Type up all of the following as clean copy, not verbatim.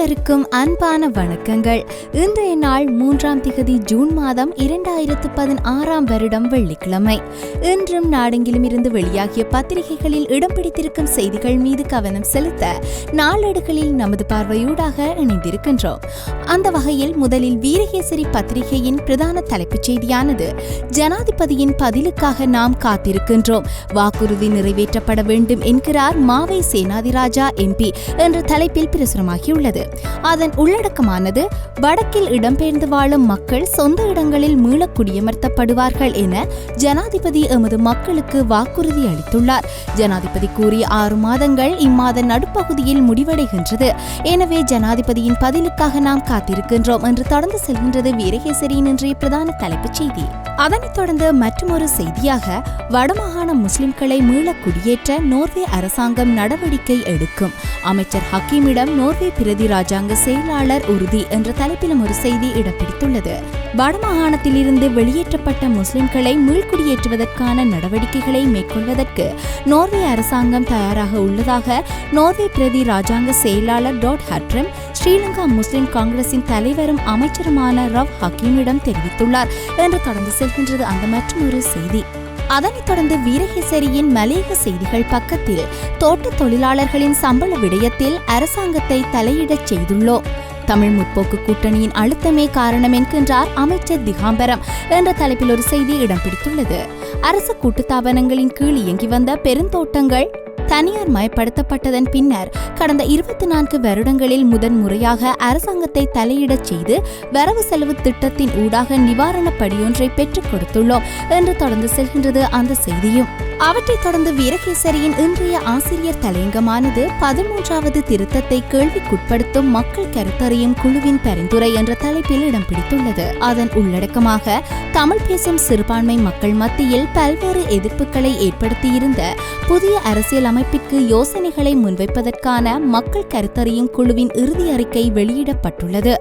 அனைவருக்கும் அன்பான வணக்கங்கள். இன்றைய நாள் 3ஆம் திகதி ஜூன் மாதம் 2016 வருடம் வெள்ளிக்கிழமை. இன்றும் நாடெங்கிலும் இருந்து வெளியாகிய பத்திரிகைகளில் இடம் பிடித்திருக்கும் செய்திகள் மீது கவனம் செலுத்த நாளேடுகளில் நமது பார்வையூடாக இணைந்திருக்கின்றோம். அந்த வகையில் முதலில் வீரகேசரி பத்திரிகையின் பிரதான தலைப்புச் செய்தியானது, ஜனாதிபதியின் பதிலுக்காக நாம் காத்திருக்கின்றோம், வாக்குறுதி நிறைவேற்றப்பட வேண்டும் என்கிறார் மாவை சேனாதிராஜா எம்பி என்ற தலைப்பில் பிரசுரமாகியுள்ளது. அதன் உள்ளடக்கமானது, வடக்கில் இடம்பெயர்ந்து வாழும் மக்கள் சொந்த இடங்களில் மீள குடியமர்த்தப்படுவார்கள் என ஜனாதிபதி எமது மக்களுக்கு வாக்குறுதி அளித்துள்ளார். ஜனாதிபதி கூறிய 6 மாதங்கள் இம்மாத நடுப்பகுதியில் முடிவடைகின்றது. எனவே ஜனாதிபதியின் பதிலுக்காக நாம் காத்திருக்கின்றோம் என்று தொடர்ந்து செல்கின்றது வீரகேசரியின் இன்றைய பிரதான தலைப்புச் செய்தி. அதனைத் தொடர்ந்து மற்றொரு செய்தியாக, வடமாகாண முஸ்லிம்களை மீள குடியேற்ற நோர்வே அரசாங்கம் நடவடிக்கை எடுக்கும், அமைச்சர் ஹக்கீமிடம் நோர்வே பிரதி ராஜாங்க செயலாளர் உறுதி என்ற தலைப்பிலும் ஒரு செய்தி இடம்பிடித்துள்ளது. வடமாகாணத்திலிருந்து வெளியேற்றப்பட்ட முஸ்லிம்களை மீள்குடியேற்றுவதற்கான நடவடிக்கைகளை மேற்கொள்வதற்கு நோர்வே அரசாங்கம் தயாராக உள்ளதாக நோர்வே பிரதி ராஜாங்க செயலாளர் ஹட்ரம் ஸ்ரீலங்கா முஸ்லிம் காங்கிரசின் தலைவரும் அமைச்சருமான ரவ் ஹக்கீமிடம் தெரிவித்துள்ளார் என்று தொடர்ந்து செல்கின்றது அந்த மற்றொரு செய்தி. அதனைத் தொடர்ந்து வீரகேசரியின் மலையக செய்திகள் பக்கத்தில், தோட்ட தொழிலாளர்களின் சம்பள விடயத்தில் அரசாங்கத்தை தலையிடச் செய்துள்ளோம், தமிழ் முற்போக்கு கூட்டணியின் அழுத்தமே காரணம் என்கின்றார் அமைச்சர் திகாம்பரம் என்ற தலைப்பில் ஒரு செய்தி இடம் பிடித்துள்ளது. அரசு கூட்டுத்தாபனங்களின் கீழ் இயங்கி வந்த பெருந்தோட்டங்கள் தனியார் மயப்படுத்தப்பட்டதன் பின்னர் கடந்த 24 வருடங்களில் முதன்முறையாக அரசாங்கத்தை தலையிடச் செய்து வரவு செலவு திட்டத்தின் ஊடாக நிவாரணப் படியொன்றை பெற்றுக் கொடுத்துள்ளோம் என்று தொடர்ந்து செல்கின்றது அந்த செய்தியும். அவற்றைத் தொடர்ந்து வீரகேசரியின் இன்றைய ஆசிரியர் தலையங்கமானது, 13வது திருத்தத்தை கேள்விக்குட்படுத்தும் மக்கள் கருத்தறியும் குழுவின் பரிந்துரை என்ற தலைப்பில் இடம் பிடித்துள்ளது. அதன் உள்ளடக்கமாக, தமிழ் பேசும் சிறுபான்மை மக்கள் மத்தியில் பல்வேறு எதிர்ப்புகளை ஏற்படுத்தியிருந்த புதிய அரசியல் அமைப்பிற்கு யோசனைகளை முன்வைப்பதற்கான மக்கள் கருத்தறியும் குழுவின் இறுதி அறிக்கை வெளியிடப்பட்டுள்ளது.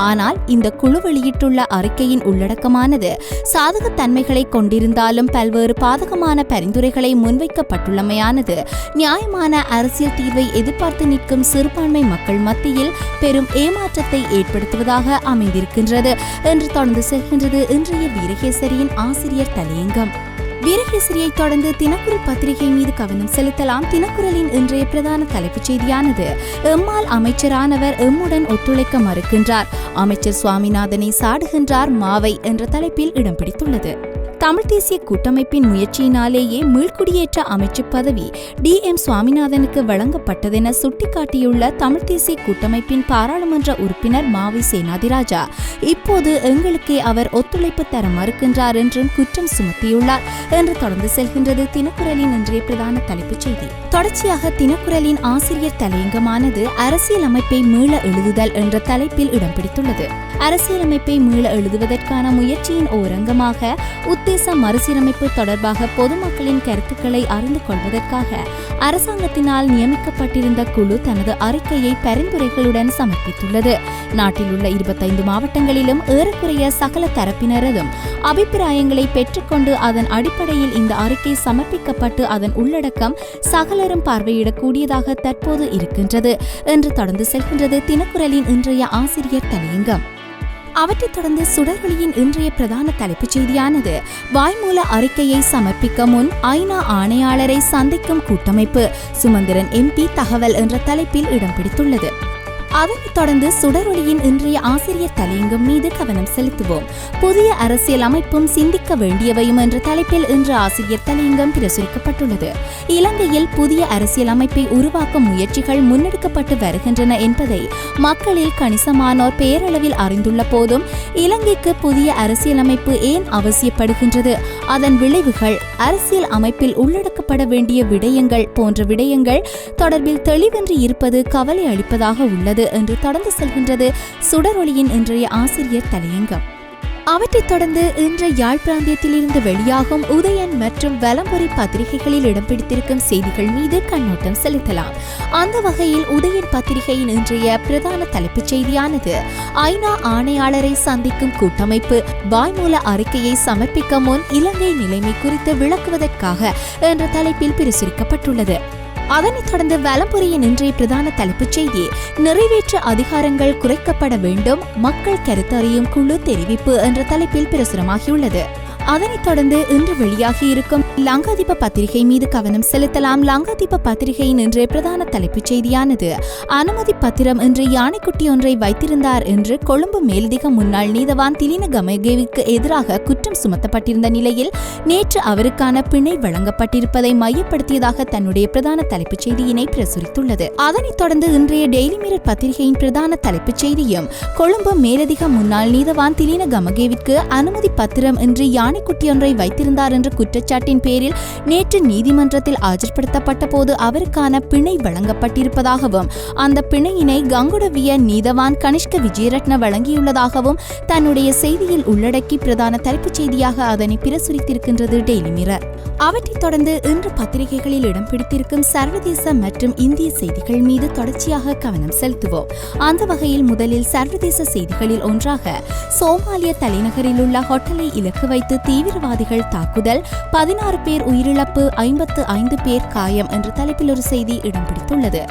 ஆனால் இந்த குழு வெளியிட்டுள்ள அறிக்கையின் உள்ளடக்கமானது சாதகத்தன்மைகளை கொண்டிருந்தாலும் பல்வேறு பாதகமான பரிந்துரைகளை முன்வைக்கப்பட்டுள்ளமையானது நியாயமான அரசியல் தீர்வை எதிர்பார்த்து நிற்கும் சிறுபான்மை மக்கள் மத்தியில் பெரும் ஏமாற்றத்தை ஏற்படுத்துவதாக அமைந்திருக்கின்றது என்று தொடர்ந்து செல்கின்றது இன்றைய வீரகேசரியின் ஆசிரியர் தலையங்கம். வீரகேசரியை தொடர்ந்து தினக்குரல் பத்திரிகை மீது கவனம் செலுத்தலாம். தினக்குரலின் இன்றைய பிரதான தலைப்புச் செய்தியானது, எம்மால் அமைச்சரானவர் எம்முடன் ஒத்துழைக்க மறுக்கின்றார், அமைச்சர் சுவாமிநாதனை சாடுகின்றார் மாவை என்ற தலைப்பில் இடம் பிடித்துள்ளது. தமிழ் தேசிய கூட்டமைப்பின் முயற்சியினாலேயே மீள்குடியேற்ற அமைச்சு பதவி DM சுவாமிநாதனுக்கு வழங்கப்பட்டதென சுட்டிக்காட்டியுள்ள தமிழ் தேசிய கூட்டமைப்பின் பாராளுமன்ற உறுப்பினர் மாவை சேனாதிராஜா, இப்போது எங்களுக்கே அவர் ஒத்துழைப்பு தர மறுக்கின்றார் என்றும் குற்றம் சுமத்தியுள்ளார் என்று தொடர்ந்து செல்கின்றது தினக்குரலின் இன்றைய பிரதான தலைப்புச் செய்தி. தொடர்ச்சியாக தினக்குரலின் ஆசிரியர் தலையங்கமானது, அரசியல் அமைப்பை மீள எழுதுதல் என்ற தலைப்பில் இடம் பிடித்துள்ளது. அரசியலமைப்பை மீள எழுதுவதற்கான முயற்சியின் ஓரங்கமாக உத்தேச மறுசீரமைப்பு தொடர்பாக பொதுமக்களின் கருத்துக்களை அறிந்து கொள்வதற்காக அரசாங்கத்தினால் நியமிக்கப்பட்டிருந்த குழு தனது அறிக்கையை பரிந்துரைகளுடன் சமர்ப்பித்துள்ளது. நாட்டில் உள்ள 25 மாவட்டங்களிலும் ஏறக்குறைய சகல தரப்பினரதும் அபிப்பிராயங்களை பெற்றுக்கொண்டு அதன் அடிப்படையில் இந்த அறிக்கை சமர்ப்பிக்கப்பட்டு அதன் உள்ளடக்கம் சகலரும் பார்வையிடக்கூடியதாக தற்போது இருக்கின்றது என்று தொடர்ந்து செல்கின்றது தினக்குரலின் இன்றைய ஆசிரியர் தலையங்கம். அவற்றைத் தொடர்ந்து சுடரொளியின் இன்றைய பிரதான தலைப்புச் செய்தியானது, வாய்மூல அறிக்கையை சமர்ப்பிக்க முன் ஐநா ஆணையாளரை சந்திக்கும் கூட்டமைப்பு, சுமந்திரன் MP தகவல் என்ற தலைப்பில் இடம் பிடித்துள்ளது. அதனைத் தொடர்ந்து சுடரொளியின் இன்றைய ஆசிரியர் தலையங்கம் மீது கவனம் செலுத்துவோம். புதிய அரசியல் அமைப்பும் சிந்திக்க வேண்டியவையும் என்ற தலைப்பில் இன்று ஆசிரியர் தலையங்கம் பிரசுரிக்கப்பட்டுள்ளது. இலங்கையில் புதிய அரசியல் அமைப்பை உருவாக்கும் முயற்சிகள் முன்னெடுக்கப்பட்டு வருகின்றன என்பதை மக்களில் கணிசமானோர் பெயரளவில் அறிந்துள்ள போதும், இலங்கைக்கு புதிய அரசியல் அமைப்பு ஏன் அவசியப்படுகின்றது, அதன் விளைவுகள், அரசியல் அமைப்பில் உள்ளடக்கப்பட வேண்டிய விடயங்கள் போன்ற விடயங்கள் தொடர்பில் தெளிவின்றி இருப்பது கவலை அளிப்பதாக உள்ளது என்று தொடர்ந்து செல்கின்றது சுடரொளியின் இன்றைய ஆசிரியர் தலையங்கம். அவற்றைத் தொடர்ந்து இன்று யாழ் பிராந்தியத்திலிருந்து வெளியாகும் உதயன் மற்றும் வலம்புரி பத்திரிகைகளில் இடம் பிடித்திருக்கும் செய்திகள் மீது கண்ணோட்டம் செலுத்தலாம். அந்த வகையில் உதயன் பத்திரிகையின் இன்றைய பிரதான தலைப்புச் செய்தியானது, ஐநா ஆணையாளரை சந்திக்கும் கூட்டமைப்பு வாய்மூல அறிக்கையை சமர்ப்பிக்க முன் இலங்கை நிலைமை குறித்து விளக்குவதற்காக என்ற தலைப்பில் பிரசுரிக்கப்பட்டுள்ளது. அதனைத் தொடர்ந்து வலம்புரியின் இன்றைய பிரதான தலைப்புச் செய்தி, நிறைவேற்று அதிகாரங்கள் குறைக்கப்பட வேண்டும், மக்கள் கருத்தறியும் குழு தெரிவிப்பு என்ற தலைப்பில் பிரசுரமாகியுள்ளது. அதனைத் தொடர்ந்து இன்று வெளியாகி இருக்கும் லங்காதீப பத்திரிகை மீது கவனம் செலுத்தலாம். லங்காதீப பத்திரிகையின் இன்றைய பிரதான தலைப்புச் செய்தியானது, அனுமதி பத்திரம் இன்று யானைக்குட்டி ஒன்றை வைத்திருந்தார் என்று கொழும்பு மேலதிக முன்னாள் நீதவான் திலின கமகேவிற்கு எதிராக குற்றம் சுமத்தப்பட்டிருந்த நிலையில் நேற்று அவருக்கான பிணை வழங்கப்பட்டிருப்பதை மையப்படுத்தியதாக தன்னுடைய பிரதான தலைப்புச் செய்தியினை பிரசுரித்துள்ளது. அதனைத் தொடர்ந்து இன்றைய டெய்லி மிரர் பத்திரிகையின் பிரதான தலைப்புச் செய்தியும், கொழும்பு மேலதிக முன்னாள் நீதவான் திலின கமகேவிற்கு அனுமதி பத்திரம் இன்று யானைக்குட்டியொன்றை வைத்திருந்தார் என்ற குற்றச்சாட்டின் பேரில் நேற்று நீதிமன்றத்தில் ஆஜர்படுத்தப்பட்ட போது அவருக்கான பிணை வழங்கப்பட்டிருப்பதாகவும் அந்த பிணையினை கங்குடவிய நீதவான் கனிஷ்க விஜயரட்ன வழங்கியுள்ளதாகவும் தன்னுடைய செய்தியில் உள்ளடக்கி பிரதான தலைப்புச் செய்தியாக அதனை பிரசுரித்திருக்கின்றது டெய்லி மிரர். அவற்றைத் தொடர்ந்து இன்று பத்திரிகைகளில் இடம் பிடித்திருக்கும் சர்வதேச மற்றும் இந்திய செய்திகள் மீது தொடர்ச்சியாக கவனம் செலுத்துவோம். அந்த வகையில் முதலில் சர்வதேச செய்திகளில் ஒன்றாக, சோமாலிய தலைநகரில் உள்ள ஹோட்டலை இலக்கு வைத்து தீவிரவாதிகள் தாக்குதல், 16 பேர் உயிரிழப்பு, 55 பேர் காயம் என்ற தலைப்பில் ஒரு செய்தி இடம் பிடித்துள்ளது.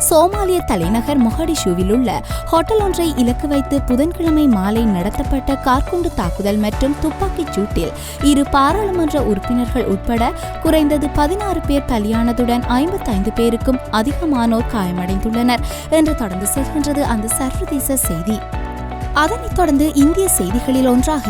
சோமாலிய தலைநகர் மொகடிஷுவில் உள்ள ஹோட்டல் ஒன்றை இலக்கு வைத்து புதன்கிழமை மாலை நடத்தப்பட்ட கார்குண்டு தாக்குதல் மற்றும் துப்பாக்கிச் சூட்டில் 2 பாராளுமன்ற உறுப்பினர்கள் உட்பட குறைந்தது 16 பேர் பலியானதுடன் 55 பேருக்கும் அதிகமானோர் காயமடைந்துள்ளனர் என்று தொடர்ந்து செல்கின்றது அந்த சர்வதேச செய்தி. அதனைத் தொடர்ந்து இந்திய செய்திகளில் ஒன்றாக,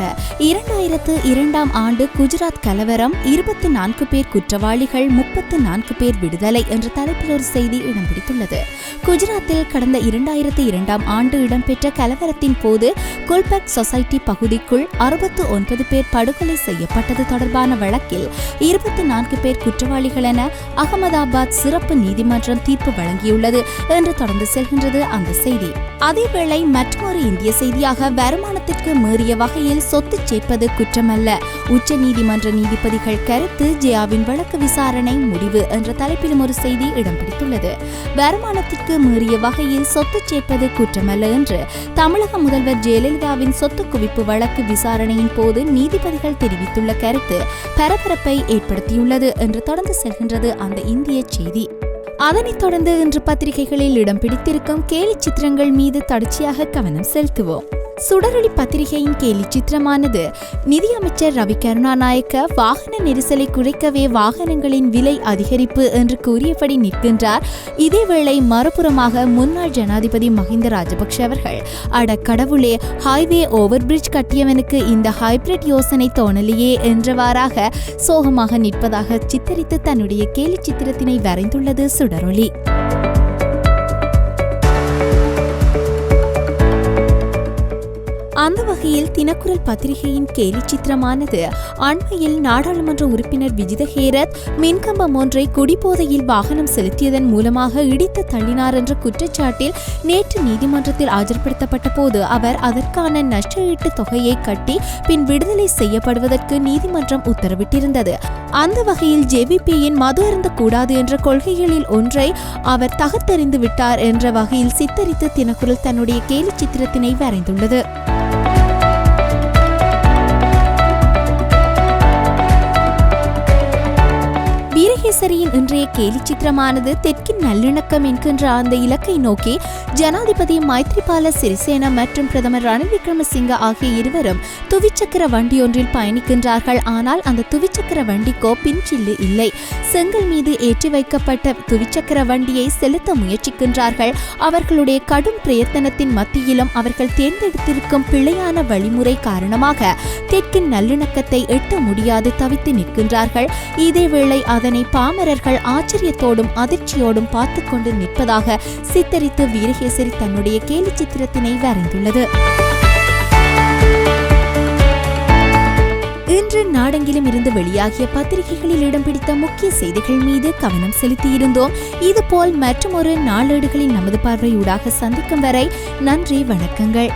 2002ஆம் ஆண்டு குஜராத் கலவரம், 24 பேர் குற்றவாளிகள், 34 பேர் விடுதலை என்ற தலைப்பில் ஒரு செய்தி இடம் பிடித்துள்ளது. குஜராத்தில் கடந்த 2002ஆம் ஆண்டு இடம்பெற்ற கலவரத்தின் போது குல்பக் சொசைட்டி பகுதிக்குள் 69 பேர் படுகொலை செய்யப்பட்டது தொடர்பான வழக்கில் 24 பேர் குற்றவாளிகள் என அகமதாபாத் சிறப்பு நீதிமன்றம் தீர்ப்பு வழங்கியுள்ளது என்று தொடர்ந்து செல்கின்றது அந்த செய்தி. அதேவேளை மற்றொரு இந்திய செய்தியாக, வருமானத்திற்கு மீறிய வகையில் சொத்து சேர்ப்பது குற்றமல்ல, உச்ச நீதிமன்ற நீதிபதிகள் கருத்து, ஜெயாவின் வழக்கு விசாரணை முடிவு என்ற தலைப்பிலும் ஒரு செய்தி இடம் பிடித்துள்ளது. வருமானத்திற்கு மீறிய வகையில் சொத்து சேர்ப்பது குற்றமல்ல என்று தமிழக முதல்வர் ஜெயலலிதாவின் சொத்து குவிப்பு வழக்கு விசாரணையின் போது நீதிபதிகள் தெரிவித்துள்ள கருத்து பரபரப்பை ஏற்படுத்தியுள்ளது என்று தொடர்ந்து செல்கின்றது அந்த இந்திய செய்தி. அதனைத் தொடர்ந்து இன்று பத்திரிகைகளில் இடம் பிடித்திருக்கும் கேலி சித்திரங்கள் மீது தொடர்ச்சியாக கவனம் செலுத்துவோம். சுடரொளி பத்திரிகையின் கேலி சித்திரமானது, நிதியமைச்சர் ரவி கருணாநாயக்க வாகன நெரிசலை குறைக்கவே வாகனங்களின் விலை அதிகரிப்பு என்று கூறியபடி நிற்கின்றார். இதேவேளை மறுபுறமாக முன்னாள் ஜனாதிபதி மஹிந்த ராஜபக்ஷ அவர்கள், அட கடவுளே, ஹைவே ஓவர் பிரிட்ஜ் கட்டியவனுக்கு இந்த ஹைபிரிட் யோசனை தோணலையே என்றவாறாக சோகமாக நிற்பதாக சித்தரித்து தன்னுடைய கேலி சித்திரத்தினை வரைந்துள்ளது சுடரொளி. அந்த வகையில் தினக்குரல் பத்திரிகையின் கேலி சித்திரமானது, அண்மையில் நாடாளுமன்ற உறுப்பினர் விஜித ஹேரத் மின்கம்பம் ஒன்றை குடிபோதையில் வாகனம் செலுத்தியதன் மூலமாக இடித்து தள்ளினார் என்ற குற்றச்சாட்டில் நேற்று நீதிமன்றத்தில் ஆஜர்படுத்தப்பட்ட போது அவர் அதற்கான நஷ்டஈட்டு தொகையை கட்டி பின் விடுதலை செய்யப்படுவதற்கு நீதிமன்றம் உத்தரவிட்டிருந்தது. அந்த வகையில் ஜேவிபியின் மது அருந்தக்கூடாது என்ற கொள்கைகளில் ஒன்றை அவர் தகர்த்தெறிந்து விட்டார் என்ற வகையில் சித்தரித்து தினக்குரல் தன்னுடைய கேலி சித்திரத்தினை வரைந்துள்ளது. வீரகேசரியின் இன்றைய கேலி சித்திரமானது, தெற்கின் நல்லிணக்கம் என்கின்ற அந்த இலக்கை நோக்கி ஜனாதிபதி மைத்ரிபால சிறிசேன மற்றும் பிரதமர் ரணில் விக்ரமசிங்க ஆகிய இருவரும் துவிச்சக்கர வண்டி ஒன்றில் பயணிக்கின்றார்கள். ஆனால் அந்த துவிச்சக்கர வண்டிக்கோ பின்சில்லு இல்லை. செங்கல் மீது ஏற்றி வைக்கப்பட்ட துவிச்சக்கர வண்டியை செலுத்த முயற்சிக்கின்றார்கள். அவர்களுடைய கடும் பிரயத்தனத்தின் மத்தியிலும் அவர்கள் தேர்ந்தெடுத்திருக்கும் பிழையான வழிமுறை காரணமாக தெற்கின் நல்லிணக்கத்தை எட்ட முடியாது தவித்து நிற்கின்றார்கள். இதேவேளை அதனை பாமரர்கள் ஆச்சரியத்தோடும் அதிர்ச்சியோடும் பார்த்து கொண்டு நிற்பதாக சித்தரித்து வீரகேசரி தன்னுடைய கேலி சித்திரத்தினை வரைந்துள்ளது. இன்று நாடெங்கிலும் இருந்து வெளியாகிய பத்திரிகைகளில் இடம் பிடித்த முக்கிய செய்திகள் மீது கவனம் செலுத்தியிருந்தோம். இதுபோல் மற்றுமொரு நாளேடுகளில் நமது பார்வையூடாக சந்திக்கும் வரை நன்றி, வணக்கங்கள்.